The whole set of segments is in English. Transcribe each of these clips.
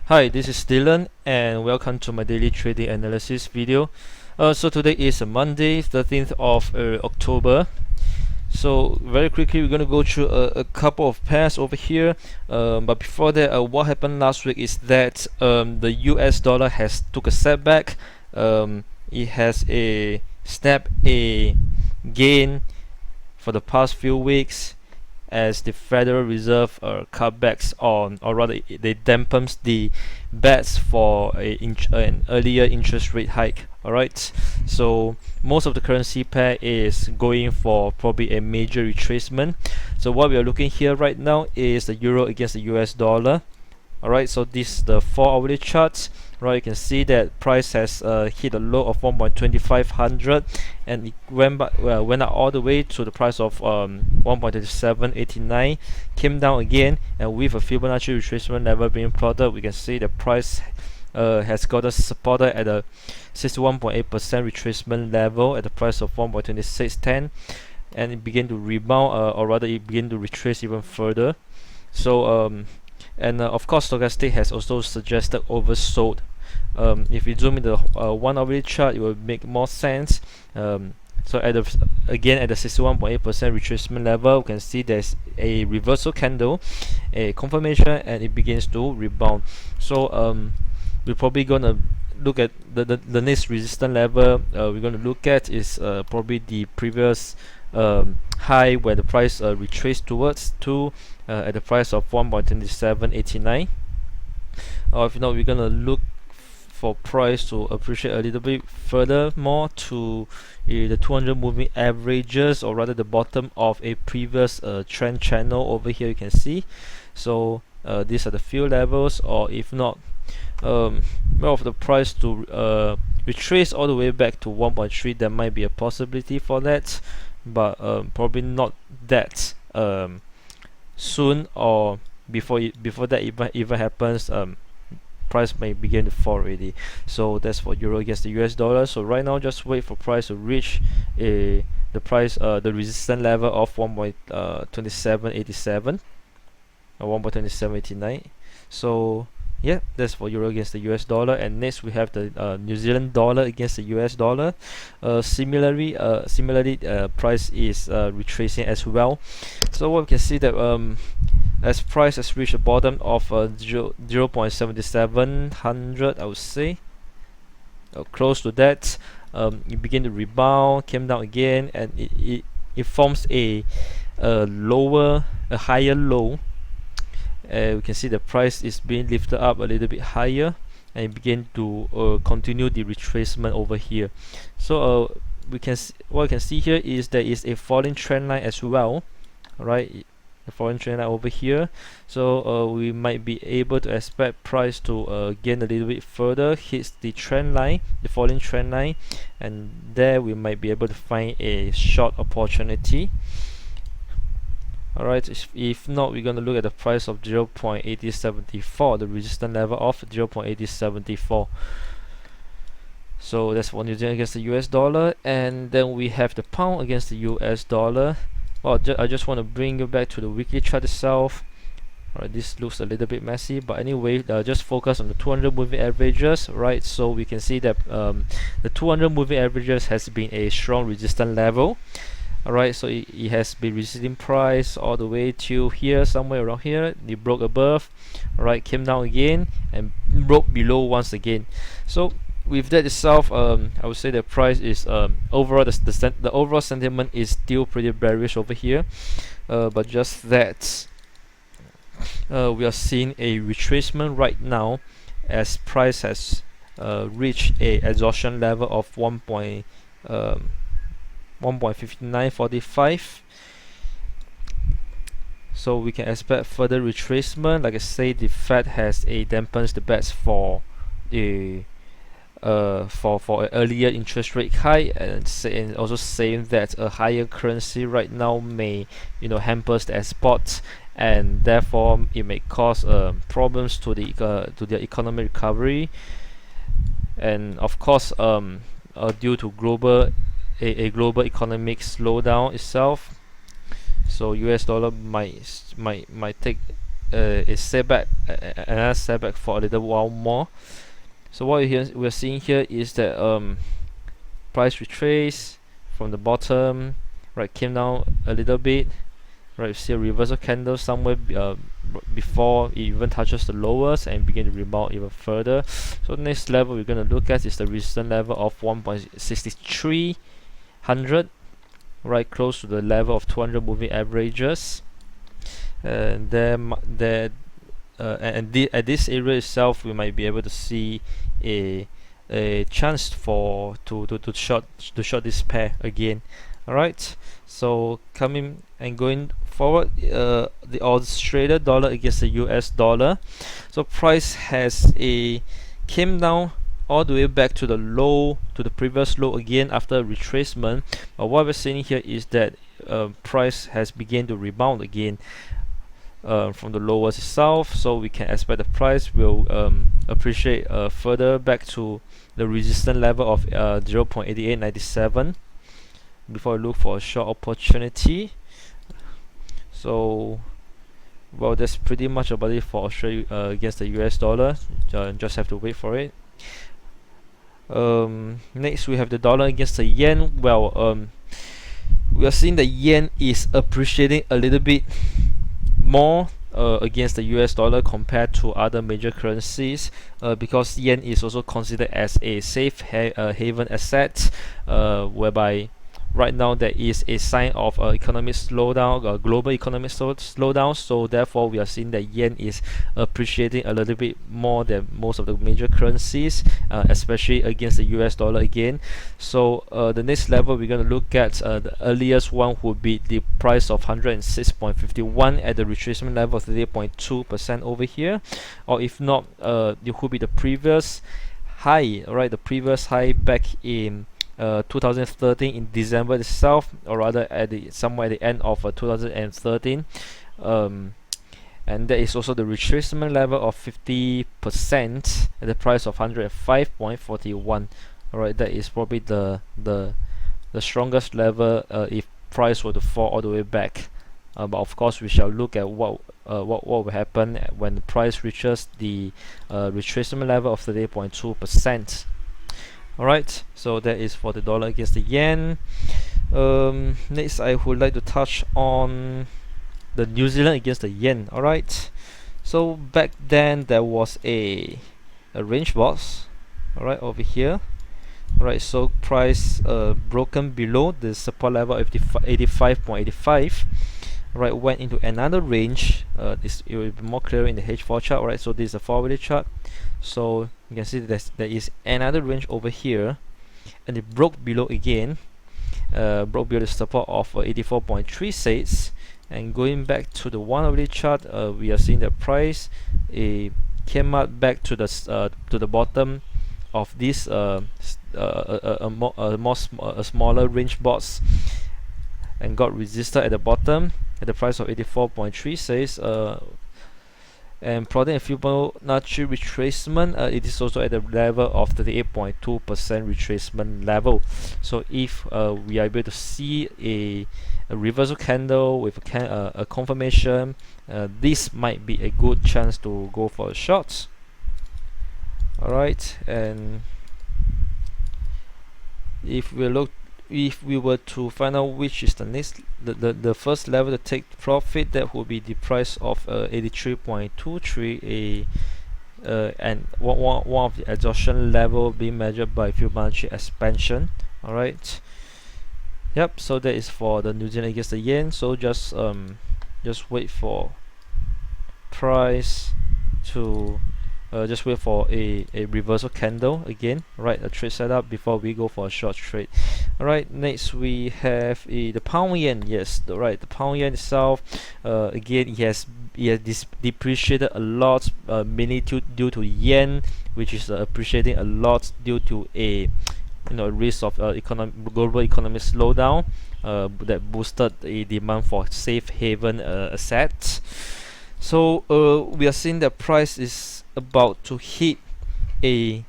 Hi, this is Dylan and welcome to my daily trading analysis video. So today is Monday, 13th of October. So very quickly we're going to go through a couple of pairs over here, but before that, what happened last week is that the US dollar has took a setback. It has a gain for the past few weeks as the Federal Reserve cutbacks on, or rather they dampens the bets for an earlier interest rate hike. Alright, so most of the currency pair is going for probably a major retracement. So what we are looking here right now is the euro against the US dollar. Alright, so this is the 4-hourly charts. Right, you can see that price has hit a low of 1.2500 and it went up all the way to the price of 1.2789, came down again, and with a Fibonacci retracement level being plotted, we can see the price has got us supported at a 61.8% retracement level at the price of 1.2610, and it began to rebound, or rather it began to retrace even further. So of course stochastic has also suggested oversold. If you zoom in the 1-hourly chart, it will make more sense. So at the 61.8% retracement level, you can see there's a reversal candle, a confirmation, and it begins to rebound. So we're probably gonna look at the next resistance level we're going to look at is probably the previous high where the price retraced towards to at the price of 1.2789. Or if not, we're going to look for price to appreciate a little bit further more to the 200 moving averages, or rather the bottom of a previous trend channel over here, you can see. So these are the few levels, or if not, more of the price to retrace all the way back to 1.3. There might be a possibility for that, but probably not that soon, or before that even happens, price may begin to fall already. So that's for euro against the US dollar. So right now, just wait for price to reach the resistance level of 1.2787 or 1.2789. So yeah, that's for euro against the US dollar. And next we have the New Zealand dollar against the US dollar. Similarly, price is retracing as well. So what we can see that as price has reached the bottom of 0.7700, I would say, close to that, it began to rebound, came down again, and it forms a higher low. We can see the price is being lifted up a little bit higher, and it began to continue the retracement over here. So what we can see here is there is a falling trend line as well. Alright, the falling trend line over here. So we might be able to expect price to gain a little bit further, hits the trend line, the falling trend line, and there we might be able to find a short opportunity. Alright, if not, we're going to look at the price of 0.8074, the resistance level of 0.8074. So that's for New Zealand against the US dollar. And then we have the pound against the US dollar. Well, I just want to bring you back to the weekly chart itself. Alright, this looks a little bit messy, but anyway, just focus on the 200 moving averages, right? So we can see that the 200 moving averages has been a strong resistance level. Alright, so it has been resisting price all the way to here, somewhere around here. It broke above, alright, came down again and broke below once again. So with that itself, I would say the price is overall the overall sentiment is still pretty bearish over here, but just that we are seeing a retracement right now as price has reached a exhaustion level of 1.5945. So we can expect further retracement. Like I say, the Fed has dampens the bets for the for an earlier interest rate hike, and also saying that a higher currency right now may hampers the exports, and therefore it may cause problems to the economic recovery, and of course due to a global economic slowdown itself. So US dollar might take a setback, another setback for a little while more. So what we're seeing here is that price retrace from the bottom, right, came down a little bit, right. You see a reversal candle somewhere before it even touches the lowest and begin to rebound even further. So next level we're going to look at is the resistance level of 1.6300, right, close to the level of 200 moving averages. And then at this area itself, we might be able to see a chance for to short this pair again. All right. So coming and going forward, the Australian dollar against the US dollar. So price has came down all the way back to the low, to the previous low again after retracement. What we're seeing here is that price has begun to rebound again from the lowest itself, so we can expect the price will appreciate further back to the resistance level of 0.8897 before we look for a short opportunity. So well, that's pretty much about it for Australia against the US dollar. Just have to wait for it. Next we have the dollar against the yen. Well, we are seeing the yen is appreciating a little bit more against the US dollar compared to other major currencies, because yen is also considered as a safe haven asset, whereby right now there is a sign of economic slowdown, global economic slowdown. So therefore we are seeing that yen is appreciating a little bit more than most of the major currencies, especially against the US dollar again. So the next level we're going to look at, the earliest one would be the price of 106.51 at the retracement level of 38.2% over here, or if not, it would be the previous high, right, the previous high back in 2013 in December itself, or rather at somewhere at the end of 2013, and there is also the retracement level of 50% at the price of 105.41. Alright, that is probably the strongest level if price were to fall all the way back. But of course we shall look at what will happen when the price reaches the retracement level of 38.2%. Alright, so that is for the dollar against the yen. Next I would like to touch on the New Zealand against the yen. Alright, so back then there was a range box, alright, over here. Alright, so price broken below the support level of 85.85. Right, went into another range. It will be more clear in the H4 chart. Alright, so this is a 4-hourly chart. So you can see that there is another range over here, and it broke below again, broke below the support of 84.36. And going back to the 1-hourly chart, we are seeing the price came out back to the bottom of this smaller range box, and got resisted at the bottom at the price of 84.36. And plotting a Fibonacci retracement, it is also at the level of 38.2% retracement level. So if we are able to see a reversal candle with a confirmation, this might be a good chance to go for a short. Alright, and if we were to find out which is the next, the first level to take profit, that would be the price of 83.23, and one of the exhaustion level being measured by Fibonacci expansion. Alright, yep, so that is for the New Zealand against the yen. So just wait for price to just wait for a reversal candle again, right, a trade setup before we go for a short trade. Alright, next we have the pound yen. Yes, the pound yen itself, again, it has depreciated a lot, mainly due to yen, which is appreciating a lot due to a risk of global economic slowdown, that boosted a demand for safe haven assets. So we are seeing that price is about to hit a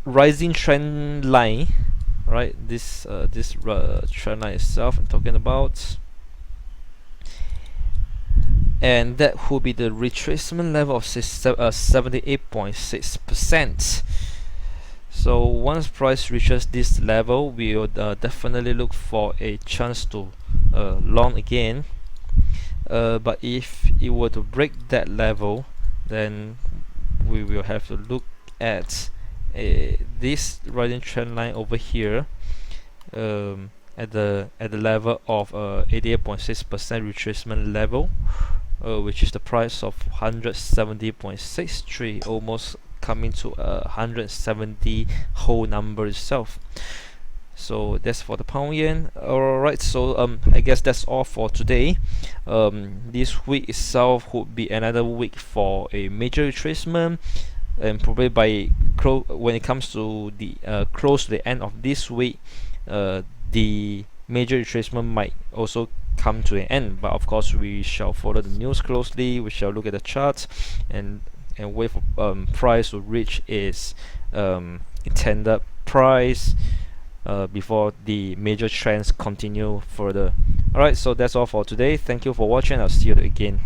rising trend line, right? This trend line itself I'm talking about. and that will be the retracement level of 78.6%. So once price reaches this level, we will definitely look for a chance to long again. But if it were to break that level, then we will have to look at this rising trend line over here, at the level of 88.6% retracement level, which is the price of 170.63, almost coming to 170 whole number itself. So that's for the pound yen. Alright, so I guess that's all for today. This week itself would be another week for a major retracement, and probably by when it comes to the close to the end of this week, the major retracement might also come to an end. But of course, we shall follow the news closely. We shall look at the charts and wait for price to reach its intended price before the major trends continue further. Alright, so that's all for today. Thank you for watching. I'll see you again.